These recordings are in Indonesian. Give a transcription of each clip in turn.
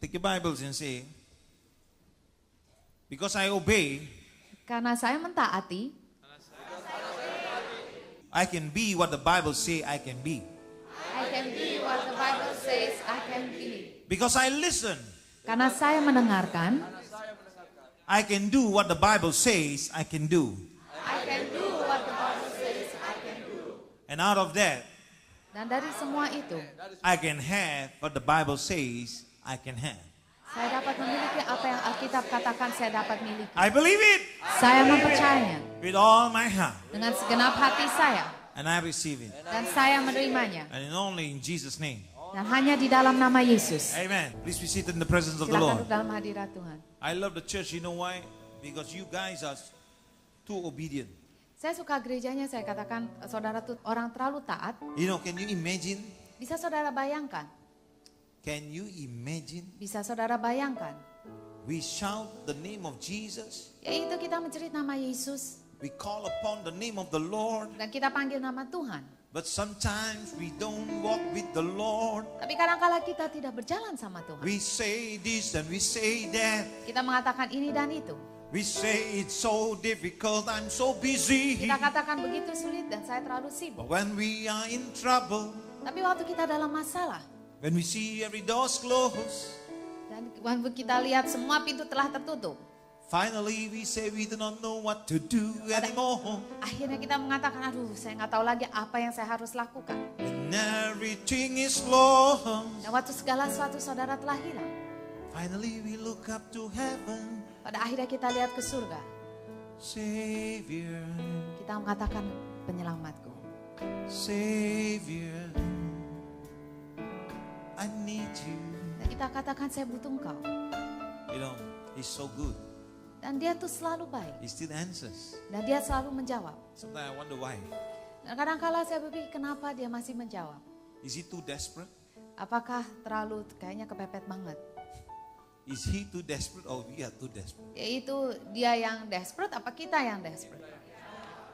Take your Bibles and say, because I obey, Karena saya mentaati, I can be what the Bible say I can be. I can be what the Bible says I can be. Because I listen, Karena saya mendengarkan, I can do what the Bible says I can do. I can do what the Bible says I can do. And out of that, Dan dari semua itu, I can have what the Bible says I can have. saya dapat memiliki apa yang Alkitab katakan saya dapat miliki. I believe it Saya mempercayainya with all my heart. dengan segenap hati saya. And I receive it. Dan saya menerimanya. And only in Jesus' name. Dan hanya di dalam nama Yesus. Amen. Please be seated in the presence of the Silakan Lord. duduk dalam hadirat Tuhan. I love the church. You know why? Because you guys are too obedient. Saya suka gerejanya, saya katakan saudara tuh orang terlalu taat. You know, can you imagine? Bisa saudara bayangkan? Can you imagine? Bisa saudara bayangkan? We shout the name of Jesus. Yaitu kita mencerit nama Yesus. We call upon the name of the Lord. Dan kita panggil nama Tuhan. But sometimes we don't walk with the Lord. Tapi kadang-kala kita tidak berjalan sama Tuhan. We say this and we say that. Kita mengatakan ini dan itu. We say it's so difficult, I'm so busy. Kita katakan begitu sulit dan saya terlalu sibuk. But when we are in trouble, Tapi waktu kita dalam masalah. when we see every door's closed, Dan waktu kita lihat semua pintu telah tertutup. finally we say we do not know what to do anymore. Akhirnya kita mengatakan, aduh saya nggak tahu lagi apa yang saya harus lakukan. And everything is lost. Dan waktu segala sesuatu saudara telah hilang. Finally we look up to heaven. Pada akhirnya kita lihat ke surga. Savior, Kita mengatakan penyelamatku. Savior, I need you. Dan kita katakan saya butuh engkau. You know, he's so good. Dan dia tuh selalu baik. He still answers. Dan dia selalu menjawab. Sometimes I wonder why. Dan kadang-kala saya berpikir kenapa dia masih menjawab. Is he too desperate? Apakah terlalu kayaknya kepepet banget. Is he too desperate or we are too desperate? Yaitu dia yang desperate apa kita yang desperate.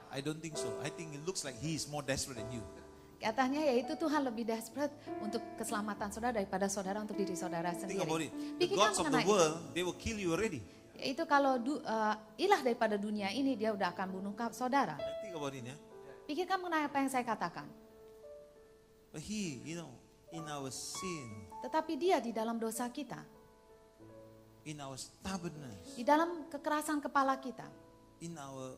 I don't think so. I think it looks like he is more desperate than you. Katanya yaitu Tuhan lebih desperate untuk keselamatan saudara daripada saudara untuk diri saudara Think sendiri. about it. The Pikirkan gods of the mengenai itu. world, they will kill you already. Yaitu kalau ilah daripada dunia ini dia udah akan bunuh saudara. Think about it, yeah. Pikirkan mengenai apa yang saya katakan. But he, you know, in our sin, Tetapi dia di dalam dosa kita, in our stubbornness, di dalam kekerasan kepala kita, in our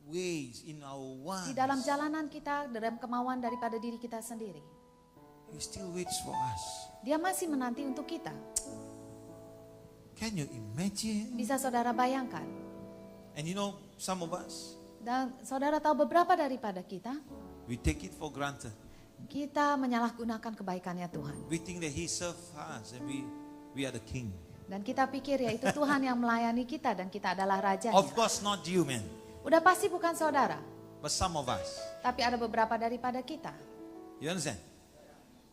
ways, in our wants, di dalam jalanan kita, dalam kemauan daripada diri kita sendiri. he still waits for us. Dia masih menanti untuk kita. Can you imagine? Bisa saudara bayangkan. And you know, some of us, Dan saudara tahu beberapa daripada kita, we take it for granted. kita menyalahgunakan kebaikannya Tuhan. We think that he serves us and we are the king. Dan kita pikir ya itu Tuhan yang melayani kita dan kita adalah rajanya. Of course not you, man, Udah pasti bukan saudara, but some of us. tapi ada beberapa daripada kita. You understand?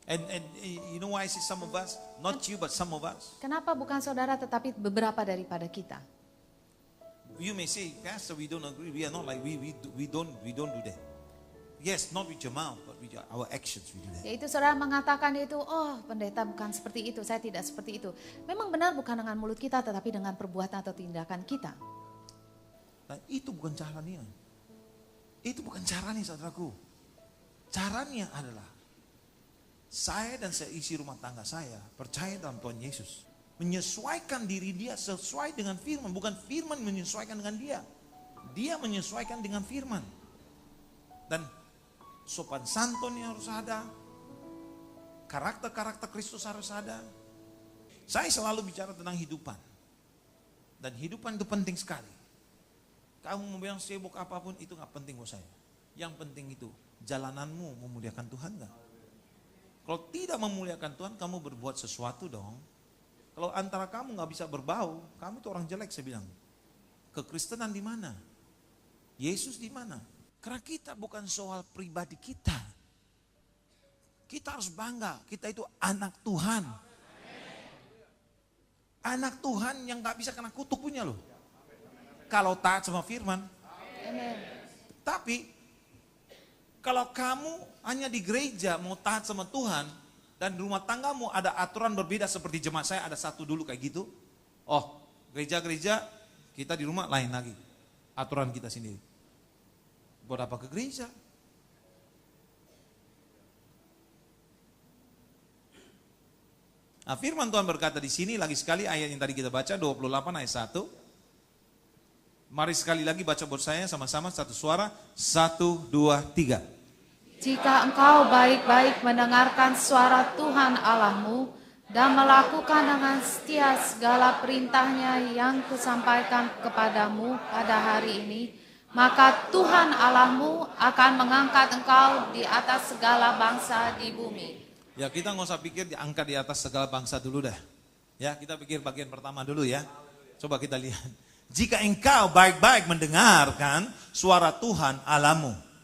And you know why I say some of us? Not you, but some of us. Kenapa bukan saudara tetapi beberapa daripada kita? You may say, Pastor, we don't agree. We are not like we don't do that. Yes, not with your mouth, but with our actions we do that. Yaitu saudara mengatakan itu, oh pendeta bukan seperti itu, saya tidak seperti itu. Memang benar bukan dengan mulut kita tetapi dengan perbuatan atau tindakan kita. Nah, itu bukan caranya. Itu bukan caranya, saudaraku. Caranya adalah saya dan seisi rumah tangga saya percaya dalam Tuhan Yesus. Menyesuaikan diri dia sesuai dengan firman. Bukan firman menyesuaikan dengan dia. Dia menyesuaikan dengan firman. Dan sopan santunnya harus ada. Karakter-karakter Kristus harus ada. Saya selalu bicara tentang hidupan. Dan hidupan itu penting sekali. Kamu mau bilang sibuk apapun itu gak penting buat saya. Yang penting itu jalananmu memuliakan Tuhan gak? Kalau tidak memuliakan Tuhan, kamu berbuat sesuatu dong. Kalau antara kamu gak bisa berbau, kamu itu orang jelek saya bilang. Kekristenan di mana? Yesus di mana? Karena kita bukan soal pribadi kita. Kita harus bangga, kita itu anak Tuhan. Anak Tuhan yang gak bisa kena kutuk punya loh. Kalau taat sama firman. Amen. Tapi kalau kamu hanya di gereja mau taat sama Tuhan dan rumah tanggamu ada aturan berbeda seperti jemaat saya ada satu dulu kayak gitu. Oh, gereja-gereja kita di rumah lain lagi. Aturan kita sendiri. Buat apa ke gereja? Nah, firman Tuhan berkata di sini lagi sekali ayat yang tadi kita baca 28 ayat 1. Mari sekali lagi baca buat saya sama-sama satu suara. 1, 2, 3. Jika engkau baik-baik mendengarkan suara Tuhan Allahmu dan melakukan dengan setia segala perintahnya yang kusampaikan kepadamu pada hari ini, maka Tuhan Allahmu akan mengangkat engkau di atas segala bangsa di bumi. Ya, kita nggak usah pikir diangkat di atas segala bangsa dulu dah. Ya, kita pikir bagian pertama dulu ya. Coba kita lihat. Jika engkau baik-baik mendengarkan suara Tuhan Allahmu.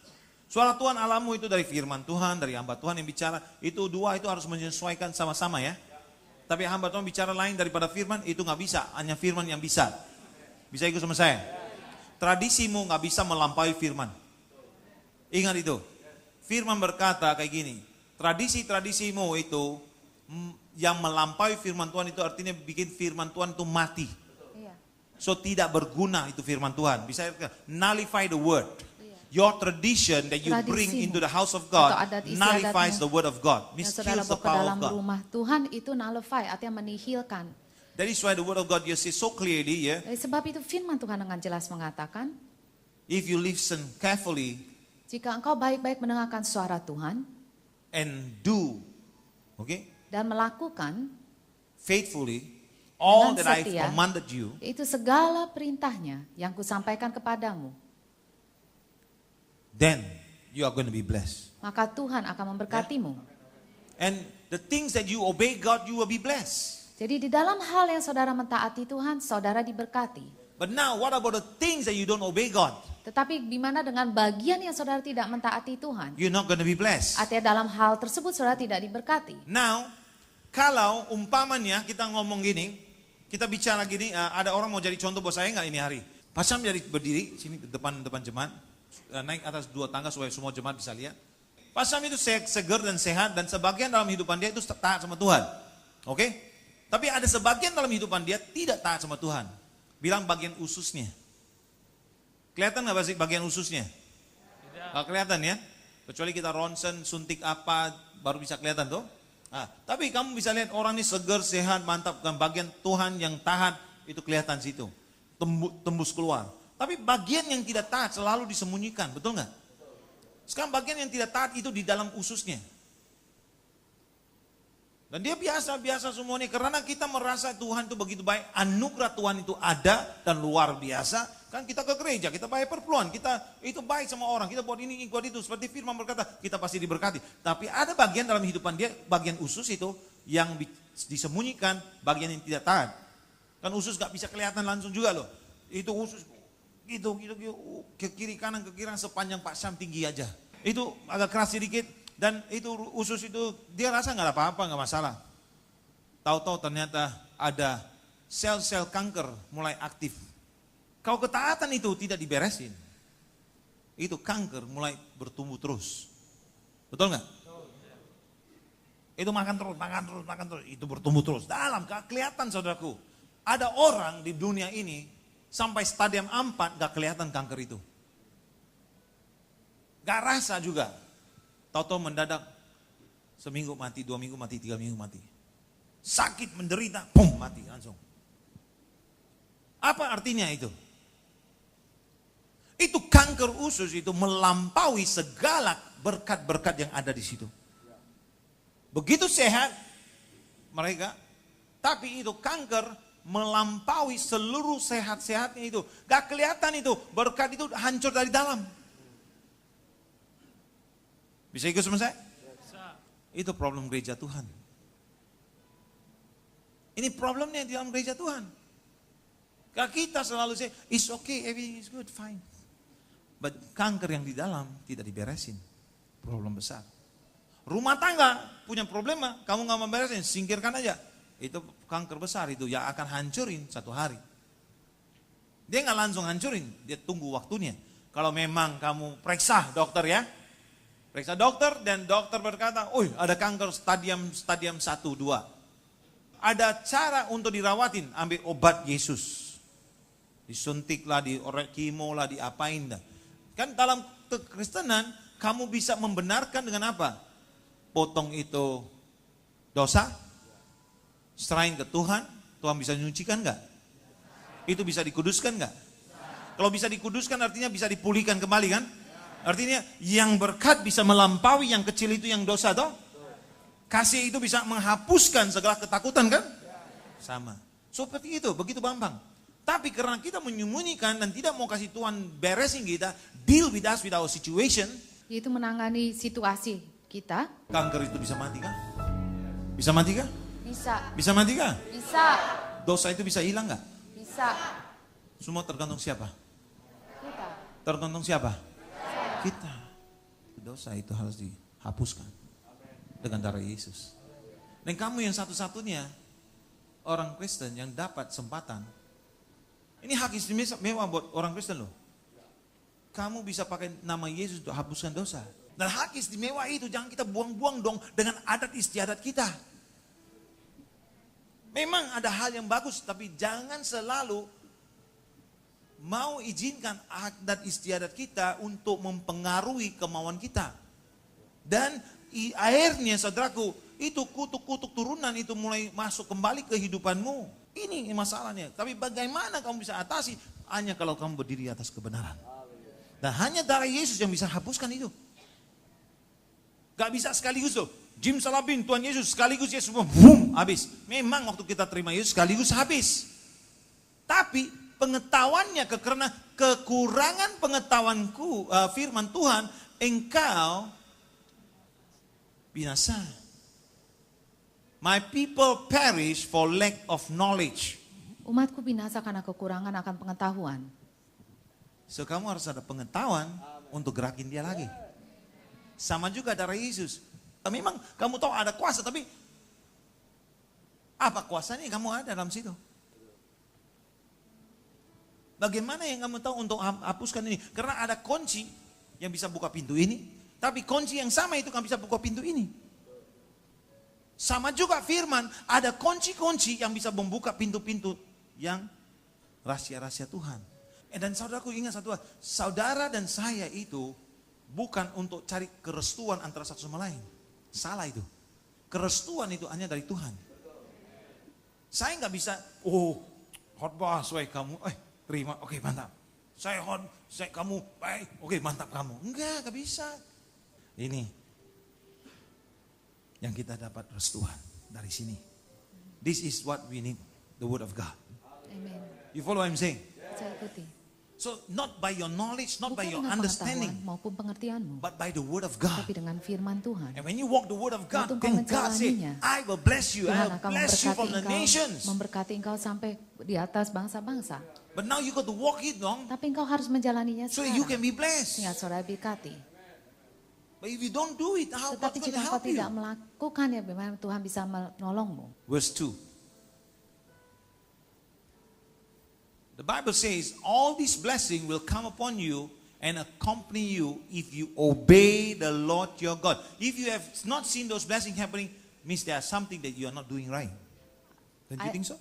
Suara Tuhan Allahmu itu dari firman Tuhan, dari hamba Tuhan yang bicara. Itu dua itu harus menyesuaikan sama-sama ya. Tapi hamba Tuhan bicara lain daripada firman, itu nggak bisa. Hanya firman yang bisa. Bisa ikut sama saya? Tradisimu nggak bisa melampaui firman. Ingat itu. Firman berkata kayak gini. Tradisi-tradisimu itu yang melampaui firman Tuhan itu artinya bikin firman Tuhan itu mati. Iya. So tidak berguna itu firman Tuhan. Bisa nullify the word. Iya. Your tradition that you bring Tradisimu, into the house of God atau adat istiadatmu nullifies the word of God. Yang saudara Kills the bawa ke power dalam of God. rumah Tuhan itu nullify, artinya menihilkan. That is why the word of God you see so clearly, yeah. Sebab itu firman Tuhan dengan jelas mengatakan, If you listen carefully jika engkau baik-baik mendengarkan suara Tuhan and do, okay, dan melakukan faithfully all dengan that I've setia, commanded you, itu segala perintahnya yang kusampaikan kepadamu, then you are going to be blessed. maka Tuhan akan memberkatimu. And the things that you obey God, you will be blessed. Jadi di dalam hal yang saudara mentaati Tuhan, saudara diberkati. But now, what about the things that you don't obey God? Tetapi gimana dengan bagian yang saudara tidak mentaati Tuhan? You're not going to be blessed. Artinya dalam hal tersebut saudara tidak diberkati. Now, kalau umpamanya kita ngomong gini, kita bicara gini, ada orang mau jadi contoh buat saya nggak ini hari? Pasam jadi berdiri sini depan jemaat, naik atas 2 tangga supaya semua jemaat bisa lihat. Pasam itu segar dan sehat dan sebagian dalam hidupan dia itu taat sama Tuhan, oke? Tapi ada sebagian dalam hidupan dia tidak taat sama Tuhan. Bilang bagian ususnya. Kelihatan nggak sih bagian ususnya? Nggak kelihatan ya? Kecuali kita ronsen, suntik apa, baru bisa kelihatan tuh. Nah, tapi kamu bisa lihat orang ini segar, sehat, mantap. Dan bagian Tuhan yang taat itu kelihatan situ. Tembus keluar. Tapi bagian yang tidak taat selalu disembunyikan, betul nggak? Sekarang bagian yang tidak taat itu di dalam ususnya. Dan dia biasa-biasa semuanya. Karena kita merasa Tuhan itu begitu baik. Anugerah Tuhan itu ada dan luar biasa. Kan kita ke gereja, kita bayar perpuluhan. Kita itu baik sama orang. Kita buat ini, buat itu. Seperti firman berkata, kita pasti diberkati. Tapi ada bagian dalam kehidupan dia, bagian usus itu yang disembunyikan, bagian yang tidak taat. Kan usus gak bisa kelihatan langsung juga loh. Itu usus, gitu, ke kiri kanan sepanjang Pak Syam tinggi aja. Itu agak keras sedikit. Dan itu usus itu dia rasa nggak ada apa-apa, nggak masalah. Tahu-tahu ternyata ada sel-sel kanker mulai aktif. Kalau ketaatan itu tidak diberesin, itu kanker mulai bertumbuh terus. Betul nggak? Itu makan terus, itu bertumbuh terus. Dalam kelihatan saudaraku, ada orang di dunia ini sampai stadium 4 nggak kelihatan kanker itu. Nggak rasa juga. Tahu-tahu mendadak seminggu mati, 2 minggu mati, 3 minggu mati. Sakit, menderita, pum, mati langsung. Apa artinya itu? Itu kanker usus itu melampaui segala berkat-berkat yang ada di situ. Begitu sehat mereka, tapi itu kanker melampaui seluruh sehat-sehatnya itu. Gak kelihatan itu, berkat itu hancur dari dalam. Bisa ikut sama saya? Itu problem gereja Tuhan. Ini problemnya di dalam gereja Tuhan. Kalau kita selalu say, it's okay, everything is good, fine. But kanker yang di dalam tidak diberesin. Problem besar. Rumah tangga punya problema, kamu gak memberesin, singkirkan aja. Itu kanker besar itu, yang akan hancurin satu hari. Dia gak langsung hancurin, dia tunggu waktunya. Kalau memang kamu periksa dokter ya, Periksa dokter dan dokter berkata, "Oh, ada kanker stadium 1, 2." Ada cara untuk dirawatin, ambil obat Yesus. Disuntiklah, kimo lah, diapain dah. Kan dalam kekristenan kamu bisa membenarkan dengan apa? Potong itu dosa, serahin ke Tuhan, Tuhan bisa menyucikan enggak? Itu bisa dikuduskan enggak? Kalau bisa dikuduskan artinya bisa dipulihkan kembali kan? Artinya yang berkat bisa melampaui yang kecil itu yang dosa toh? Kasih itu bisa menghapuskan segala ketakutan kan? Sama. Seperti itu, begitu Bambang. Tapi karena kita menyembunyikan dan tidak mau kasih Tuhan beresin kita, deal with us with our situation. Yaitu menangani situasi kita. Kanker itu bisa mati kah? Bisa mati kah? Bisa. Bisa mati kah? Bisa. Dosa itu bisa hilang nggak? Bisa. Semua tergantung siapa? Kita. Tergantung siapa? Kita. Dosa itu harus dihapuskan dengan darah Yesus. Dan kamu yang satu-satunya orang Kristen yang dapat kesempatan. Ini hak istimewa buat orang Kristen loh. Kamu bisa pakai nama Yesus untuk hapuskan dosa. Dan hak istimewa itu jangan kita buang-buang dong dengan adat istiadat kita. Memang ada hal yang bagus, tapi jangan selalu mau izinkan adat istiadat kita untuk mempengaruhi kemauan kita. Dan akhirnya saudaraku, itu kutuk-kutuk turunan itu mulai masuk kembali ke hidupanmu. Ini masalahnya. Tapi bagaimana kamu bisa atasi? Hanya kalau kamu berdiri atas kebenaran. Dan hanya darah Yesus yang bisa hapuskan itu. Gak bisa sekaligus loh. Jim Salabin, Tuhan Yesus, sekaligus Yesus semua, boom, habis. Memang waktu kita terima Yesus sekaligus habis. Tapi pengetahuannya, karena kekurangan pengetahuanku, firman Tuhan, engkau binasa. My people perish for lack of knowledge. Umatku binasa karena kekurangan akan pengetahuan. So kamu harus ada pengetahuan untuk gerakin dia lagi. Sama juga darah Yesus. Memang kamu tahu ada kuasa, tapi apa kuasanya yang kamu ada dalam situ? Bagaimana yang kamu tahu untuk hapuskan ini? Karena ada kunci yang bisa buka pintu ini, tapi kunci yang sama itu kan bisa buka pintu ini. Sama juga firman, ada kunci-kunci yang bisa membuka pintu-pintu yang rahasia-rahasia Tuhan. Dan saudaraku ingat satu hal, saudara dan saya itu bukan untuk cari kerestuan antara satu sama lain. Salah itu. Kerestuan itu hanya dari Tuhan. Saya nggak bisa, khotbah sesuai kamu, terima, oke mantap. Saya kamu baik, oke mantap kamu. Enggak bisa. Ini yang kita dapat restuan dari sini. This is what we need, the word of God. Amen. You follow what I'm saying? Saya ikuti. So not by your knowledge, not by Bukan your dengan understanding, pengetahuan maupun pengertianmu, but by the word of God. tapi dengan firman Tuhan. And when you walk the word of God, Waktu then engkau God say, menjalaninya, I will bless you, I Tuhan will akan bless you from the memberkati nations. engkau, memberkati engkau sampai di atas bangsa-bangsa. But now you got to walk it dong, Tapi engkau harus menjalaninya so you can sekarang. be blessed. Sehingga saudara berkati. But if you don't do it, how Tetapi God's going jika to engkau help you? tidak melakukan ya, bagaimana Tuhan bisa menolongmu. Verse 2. The Bible says, all this blessing will come upon you and accompany you if you obey the Lord your God. If you have not seen those blessings happening, means there is something that you are not doing right. Don't you think so?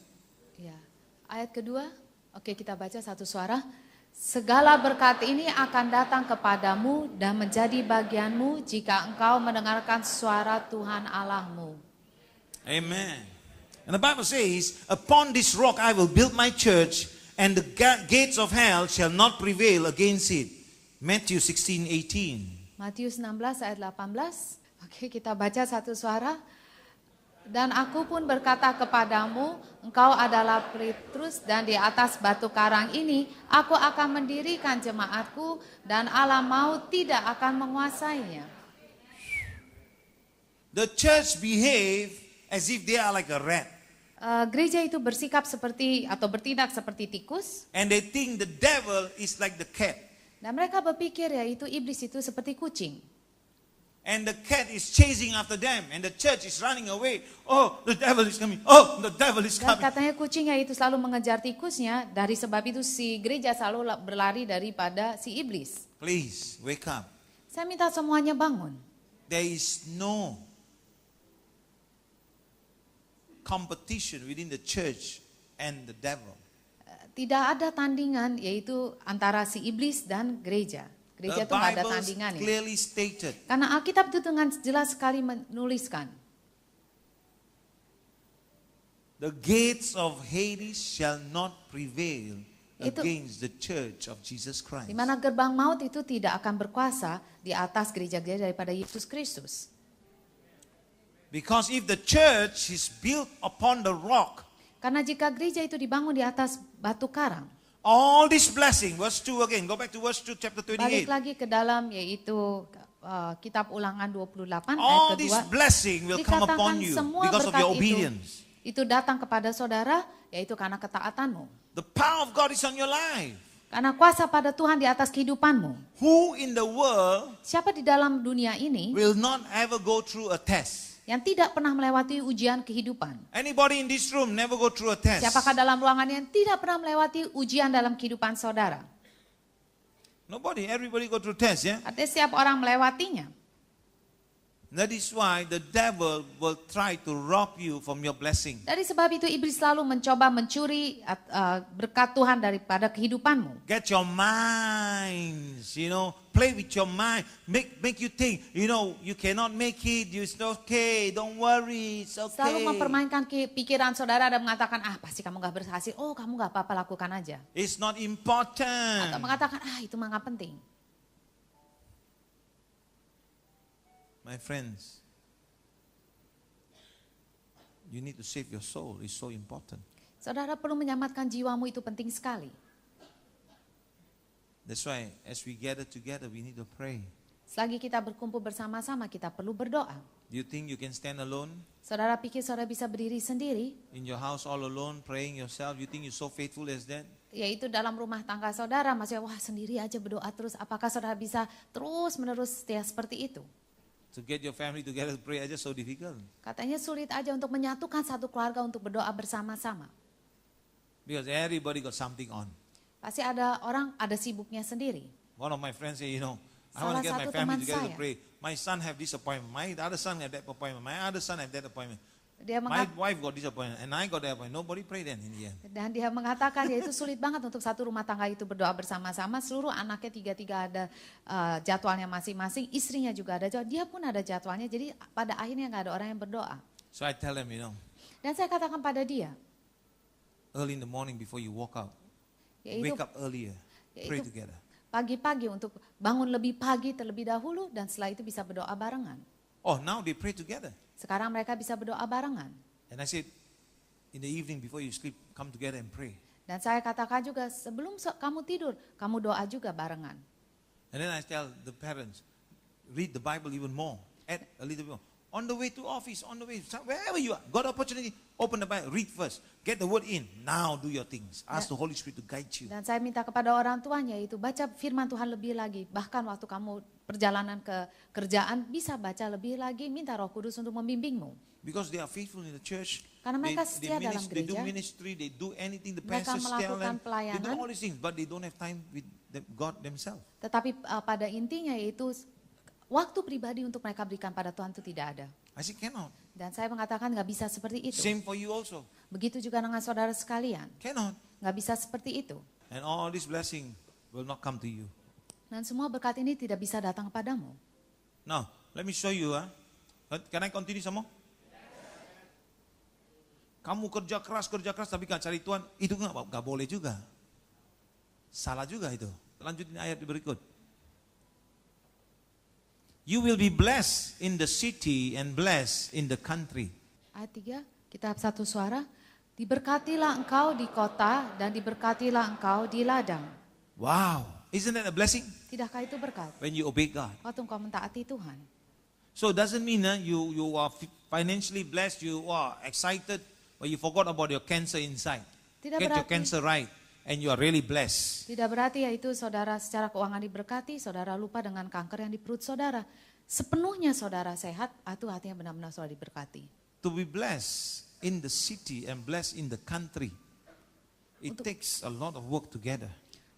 Ya. Ayat kedua, oke kita baca satu suara. Segala berkat ini akan datang kepadamu dan menjadi bagianmu jika engkau mendengarkan suara Tuhan Allahmu. Amen. And the Bible says, upon this rock I will build my church, and the gates of hell shall not prevail against it. Matthew 16:18. Matius 16 ayat 18. Oke, kita baca satu suara. Dan aku pun berkata kepadamu, engkau adalah Petrus, dan di atas batu karang ini aku akan mendirikan jemaatku, dan alam maut tidak akan menguasainya. The church behave as if they are like a rat. Gereja itu bersikap seperti atau bertindak seperti tikus, And they think the devil is like the cat. dan mereka berpikir yaitu iblis itu seperti kucing. And the cat is chasing after them. And the church is running away. Oh, the devil is coming. Oh, the devil is Dan coming. katanya kucingnya itu selalu mengejar tikusnya, dari sebab itu si gereja selalu berlari daripada si iblis. Please, wake up. Saya minta semuanya bangun. there is no competition within the church and the devil. Tidak ada tandingan, yaitu antara si iblis dan gereja. The Gereja itu nggak ada Bible tandingannya. clearly stated, Karena Alkitab itu dengan jelas sekali menuliskan, the gates of Hades shall not prevail Itu- against the church of Jesus Christ. di mana gerbang maut itu tidak akan berkuasa di atas gereja-gereja daripada Yesus Kristus. Because if the church is built upon the rock, Karena jika gereja itu dibangun di atas batu karang, all this blessing, verse 2 again, go back to verse 2, chapter balik 28. lagi ke dalam yaitu kitab Ulangan 28 All ayat this kedua, blessing will come upon dikatakan you semua because of berkat your obedience. itu datang kepada saudara, yaitu karena ketaatanmu. The power of God is on your life. Karena kuasa pada Tuhan di atas kehidupanmu. Who in the world Siapa di dalam dunia ini will not ever go through a test? yang tidak pernah melewati ujian kehidupan? Anybody in this room never go through a test? Siapakah dalam ruangan yang tidak pernah melewati ujian dalam kehidupan saudara? Nobody, everybody go through test, yeah? Artinya setiap orang melewatinya. That is why the devil will try to rob you from your blessing. Dari sebab itu iblis selalu mencoba mencuri berkat Tuhan daripada kehidupanmu. Get your minds, play with your mind. Make you think, you cannot make it, it's okay, don't worry, it's Selalu okay. mempermainkan pikiran saudara dan mengatakan, pasti kamu gak berhasil, kamu gak apa-apa, lakukan aja. It's not Atau important. mengatakan, itu mah gak penting. My friends, you need to save your soul, it's so important. Saudara perlu menyelamatkan jiwamu, itu penting sekali. That's why as we gather together, we need to pray. Selagi kita berkumpul bersama-sama, kita perlu berdoa. Do you think you can stand alone Saudara pikir saudara bisa berdiri sendiri, in your house all alone praying yourself? You think you're so faithful as that? yaitu dalam rumah tangga saudara, maksudnya sendiri aja berdoa terus. Apakah saudara bisa terus menerus setia seperti itu? To get your family together to pray is just so difficult. Katanya sulit aja untuk menyatukan satu keluarga untuk berdoa bersama-sama. Because everybody got something on. Pasti ada orang ada sibuknya sendiri. One of my friends say, I want Salah to get my satu family teman together to saya. pray. My son have this appointment. My other son have that appointment. My other son have that appointment. Dia My mengatakan, wife got this appointment. And I got that appointment. Nobody prayed then in the end. dan dia mengatakan ya itu sulit banget untuk satu rumah tangga itu berdoa bersama-sama. Seluruh anaknya tiga-tiga ada jadwalnya masing-masing. Istrinya juga ada jadwal. Dia pun ada jadwalnya. Jadi pada akhirnya nggak ada orang yang berdoa. So I tell them, Dan saya katakan pada dia, early in the morning before you walk out, yaitu wake up earlier, pray yaitu together. pagi-pagi untuk bangun lebih pagi terlebih dahulu dan setelah itu bisa berdoa barengan. Oh, now they pray together. Sekarang mereka bisa berdoa barengan. And I said, in the evening before you sleep, come together and pray. Dan saya katakan juga sebelum kamu tidur, kamu doa juga barengan. And then I tell the parents, read the Bible even more. Add a little bit more. On the way to office, on the way, wherever you are, got opportunity, open the Bible, read first. Get the word in. Now do your things. Ask the Holy Spirit to guide you. Dan saya minta kepada orang tuanya itu baca firman Tuhan lebih lagi. Bahkan waktu kamu perjalanan ke kerjaan bisa baca lebih lagi. Minta Roh Kudus untuk membimbingmu. Because they are faithful in the church. Karena mereka setia dalam They do gereja. ministry, they do anything the Mereka pastors tell them. melakukan They do pelayanan. all these things, but they don't have time with God themselves. Tetapi pada intinya yaitu waktu pribadi untuk mereka berikan pada Tuhan itu tidak ada. I said, cannot. Dan saya mengatakan nggak bisa seperti itu. Same for you also. Begitu juga dengan saudara sekalian. Cannot. Nggak bisa seperti itu. And all this blessing will not come to you. Dan semua berkat ini tidak bisa datang padamu. Now, let me show you. Can I continue some more? Kamu kerja keras, tapi gak cari Tuhan, itu gak boleh juga. Salah juga itu. Lanjutin ayat berikut. You will be blessed in the city and blessed in the country. Ayat 3, kitab satu suara. Diberkatilah engkau di kota dan diberkatilah engkau di ladang. Wow, isn't that a blessing? Tidakkah itu berkat? When you obey God. Waktu engkau mentaati Tuhan. So it doesn't mean you are financially blessed, you are excited, but you forgot about your cancer inside. Tidak Get your berarti- cancer right and you are really blessed. Tidak berarti yaitu saudara secara keuangan diberkati, saudara lupa dengan kanker yang di perut saudara. Sepenuhnya saudara sehat, itu artinya benar-benar saudara diberkati. To be blessed in the city and blessed in the country, it takes a lot of work together.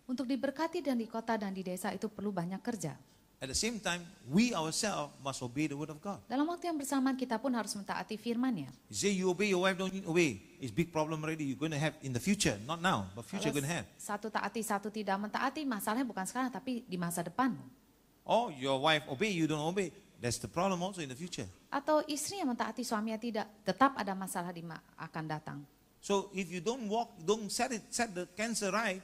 Untuk diberkati dan di kota dan di desa itu perlu banyak kerja. At the same time, we ourselves must obey the word of God. Dalam waktu yang bersamaan kita pun harus mentaati firman-Nya. You say you obey your wife, don't obey. It's big problem already. You're going to have in the future, not now, but future Kalau you're going to have. satu taati, satu tidak mentaati, masalahnya bukan sekarang tapi di masa depan. Or your wife obey, you don't obey. That's the problem also in the future. Atau istri yang mentaati suaminya tidak, tetap ada masalah akan datang. So if you don't set the cancer right,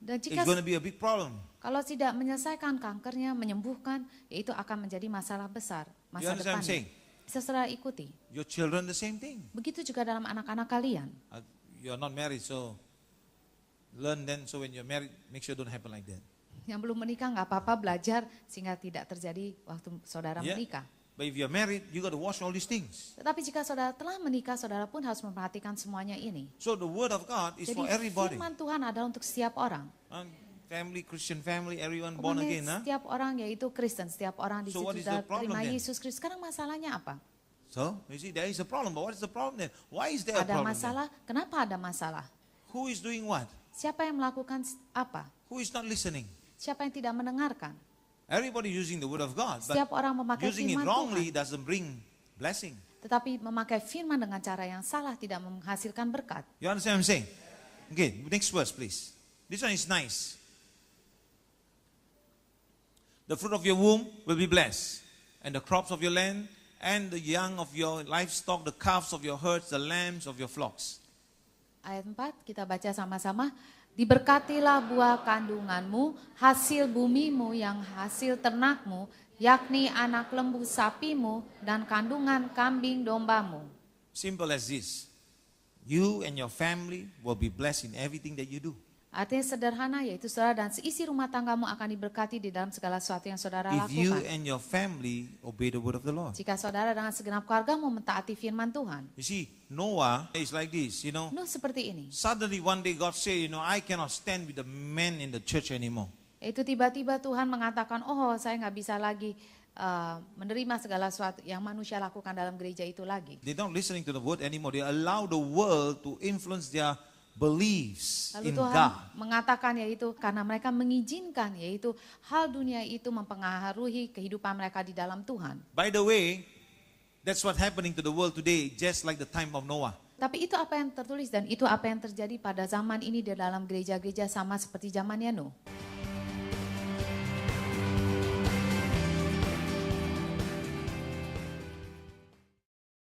Dan it's jika going to be a big problem. kalau tidak menyelesaikan kankernya, menyembuhkan, ya itu akan menjadi masalah besar You masa understand what I'm saying? depannya. Bisa saudara ikuti. Your children the same thing. Begitu juga dalam anak-anak kalian. You're not married, so learn then. So when you're married, make sure it don't happen like that. Yang belum menikah nggak apa-apa, belajar sehingga tidak terjadi waktu saudara Yeah. menikah. But if you're married, you got to watch all these things. Tetapi jika saudara telah menikah, saudara pun harus memperhatikan semuanya ini. So the word of God is Jadi for everybody. firman Tuhan adalah untuk setiap orang. Family, Christian family, everyone born Kemudian again. Huh? setiap orang yaitu Kristen, setiap orang di So situ what is sudah the problem terima then? Yesus Kristus. Sekarang masalahnya apa? So you see, there is a problem. But what is the problem then? Why is there a Ada problem? masalah. Kenapa ada masalah? Then? Who is doing what? Siapa yang melakukan apa? Who is not listening? Siapa yang tidak mendengarkan? Everybody using the word of God, but Setiap orang memakai using it firman wrongly Tuhan. doesn't bring blessing. Tetapi memakai firman dengan cara yang salah tidak menghasilkan berkat. You understand what I'm saying? Okay, next verse, please. This one is nice. The fruit of your womb will be blessed, and the crops of your land, and the young of your livestock, the calves of your herds, the lambs of your flocks. Ayat 4 kita baca sama-sama. Diberkatilah buah kandunganmu, hasil bumimu yang hasil ternakmu, yakni anak lembu sapimu dan kandungan kambing dombamu. Simple as this. You and your family will be blessed in everything that you do. Artinya sederhana, yaitu saudara dan seisi rumah tanggamu akan diberkati di dalam segala sesuatu yang saudara If you lakukan. and your family obey the word of the Lord. Jika saudara dengan segenap keluargamu mentaati firman Tuhan. You see, Noah is like this, you know. Nuh seperti ini. Suddenly one day God say, you know, I cannot stand with the men in the church anymore. Itu tiba-tiba Tuhan mengatakan, oh saya nggak bisa lagi menerima segala sesuatu yang manusia lakukan dalam gereja itu lagi. They're not listening to the word anymore. They allow the world to influence their beliefs Lalu in Tuhan God. mengatakan yaitu karena mereka mengizinkan yaitu hal dunia itu mempengaruhi kehidupan mereka di dalam Tuhan. By the way, that's what happening to the world today, just like the time of Noah. Tapi itu apa yang tertulis dan itu apa yang terjadi pada zaman ini di dalam gereja-gereja sama seperti zamannya Nuh.